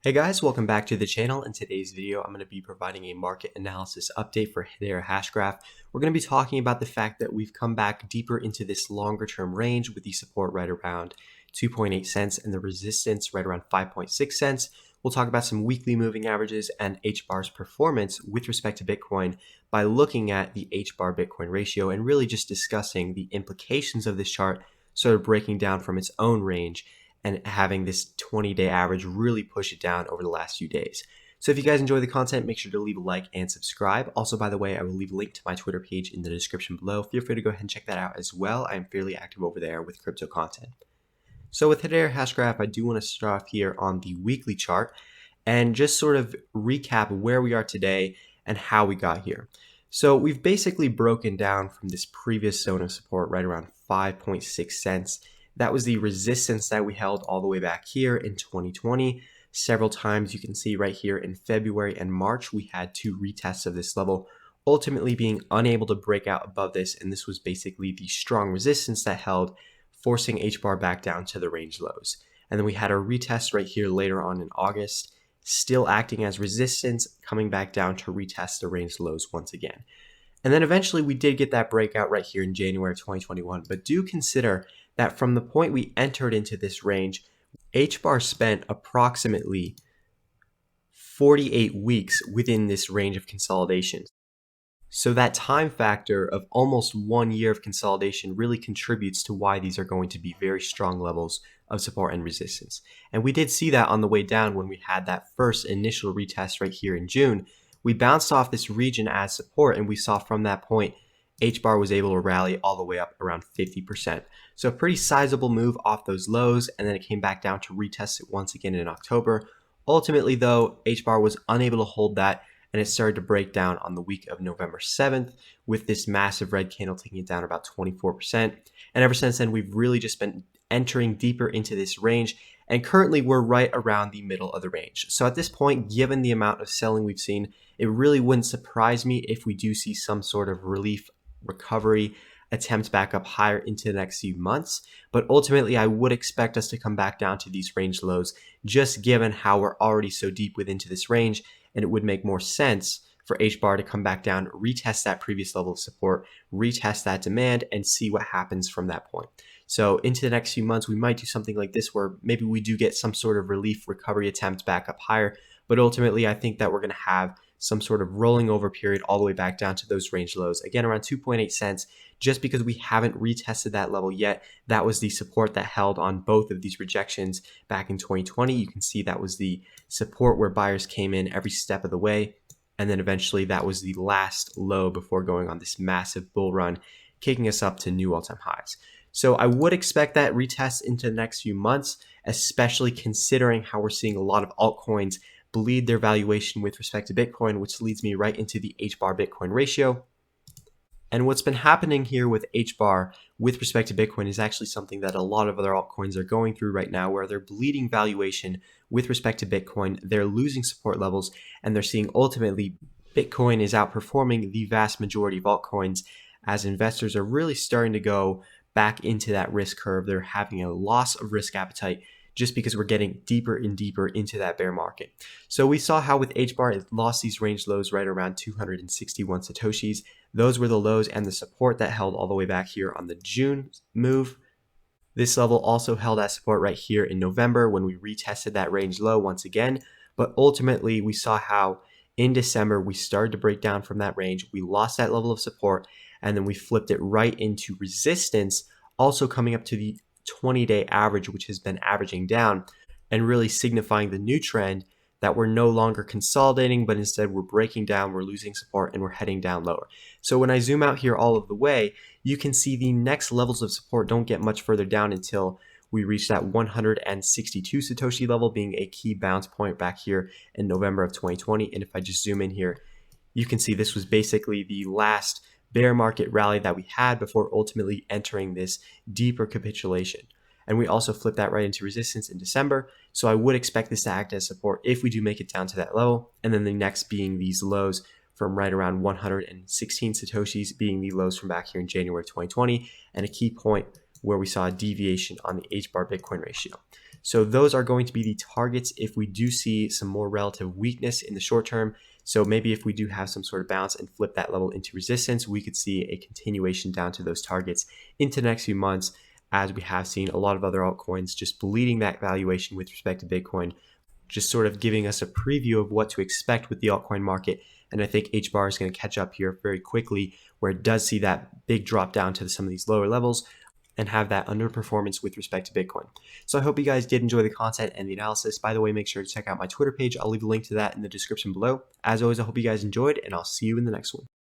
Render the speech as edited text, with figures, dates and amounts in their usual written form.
Hey guys, welcome back to the channel. In today's video, I'm going to be providing a market analysis update for Hedera Hashgraph. We're going to be talking about the fact that we've come back deeper into this longer term range with the support right around 2.8 cents and the resistance right around 5.6 cents. We'll talk about some weekly moving averages and HBAR's performance with respect to Bitcoin by looking at the HBAR Bitcoin ratio and really just discussing the implications of this chart, sort of breaking down from its own range and having this 20-day average really push it down over the last few days. So if you guys enjoy the content, make sure to leave a like and subscribe. Also, by the way, I will leave a link to my Twitter page in the description below. Feel free to go ahead and check that out as well. I'm fairly active over there with crypto content. So with Hedera Hashgraph, I do want to start off here on the weekly chart and just sort of recap where we are today and how we got here. So we've basically broken down from this previous zone of support right around 5.6 cents. That was the resistance that we held all the way back here in 2020. Several times you can see right here in February and March, we had two retests of this level, ultimately being unable to break out above this. And this was basically the strong resistance that held, forcing HBAR back down to the range lows. And then we had a retest right here later on in August, still acting as resistance, coming back down to retest the range lows once again. And then eventually we did get that breakout right here in January 2021. But do consider that from the point we entered into this range, HBAR spent approximately 48 weeks within this range of consolidation. So that time factor of almost 1 year of consolidation really contributes to why these are going to be very strong levels of support and resistance. And we did see that on the way down when we had that first initial retest right here in June. We bounced off this region as support, and we saw from that point HBAR was able to rally all the way up around 50%. So a pretty sizable move off those lows, and then it came back down to retest it once again in October. Ultimately though, HBAR was unable to hold that, and it started to break down on the week of November 7th with this massive red candle taking it down about 24%. And ever since then, we've really just been entering deeper into this range, and currently we're right around the middle of the range. So at this point, given the amount of selling we've seen, it really wouldn't surprise me if we do see some sort of relief recovery attempt back up higher into the next few months. But ultimately, I would expect us to come back down to these range lows, just given how we're already so deep within this range. And it would make more sense for HBAR to come back down, retest that previous level of support, retest that demand, and see what happens from that point. So into the next few months, we might do something like this where maybe we do get some sort of relief recovery attempt back up higher. But ultimately, I think that we're going to have some sort of rolling over period all the way back down to those range lows. Again, around 2.8 cents, just because we haven't retested that level yet. That was the support that held on both of these rejections back in 2020. You can see that was the support where buyers came in every step of the way. And then eventually that was the last low before going on this massive bull run, kicking us up to new all-time highs. So I would expect that retest into the next few months, especially considering how we're seeing a lot of altcoins bleed their valuation with respect to Bitcoin, which leads me right into the HBAR Bitcoin ratio. And what's been happening here with HBAR with respect to Bitcoin is actually something that a lot of other altcoins are going through right now, where they're bleeding valuation with respect to Bitcoin. They're losing support levels, and they're seeing ultimately Bitcoin is outperforming the vast majority of altcoins as investors are really starting to go back into that risk curve. They're having a loss of risk appetite just because we're getting deeper and deeper into that bear market. So we saw how with HBAR, it lost these range lows right around 261 Satoshis. Those were the lows and the support that held all the way back here on the June move. This level also held at support right here in November when we retested that range low once again. But ultimately, we saw how in December, we started to break down from that range. We lost that level of support, and then we flipped it right into resistance, also coming up to the 20-day average, which has been averaging down and really signifying the new trend that we're no longer consolidating, but instead we're breaking down, we're losing support, and we're heading down lower. So when I zoom out here all of the way, you can see the next levels of support don't get much further down until we reach that 162 Satoshi level, being a key bounce point back here in November of 2020. And if I just zoom in here, you can see this was basically the last bear market rally that we had before ultimately entering this deeper capitulation. And we also flipped that right into resistance in December. So I would expect this to act as support if we do make it down to that level. And then the next being these lows from right around 116 Satoshis, being the lows from back here in January 2020, and a key point where we saw a deviation on the HBAR Bitcoin ratio. So those are going to be the targets if we do see some more relative weakness in the short term. So maybe if we do have some sort of bounce and flip that level into resistance, we could see a continuation down to those targets into the next few months, as we have seen a lot of other altcoins just bleeding that valuation with respect to Bitcoin, just sort of giving us a preview of what to expect with the altcoin market. And I think HBAR is going to catch up here very quickly, where it does see that big drop down to some of these lower levels and have that underperformance with respect to Bitcoin. So I hope you guys did enjoy the content and the analysis. By the way, make sure to check out my Twitter page. I'll leave a link to that in the description below. As always, I hope you guys enjoyed, and I'll see you in the next one.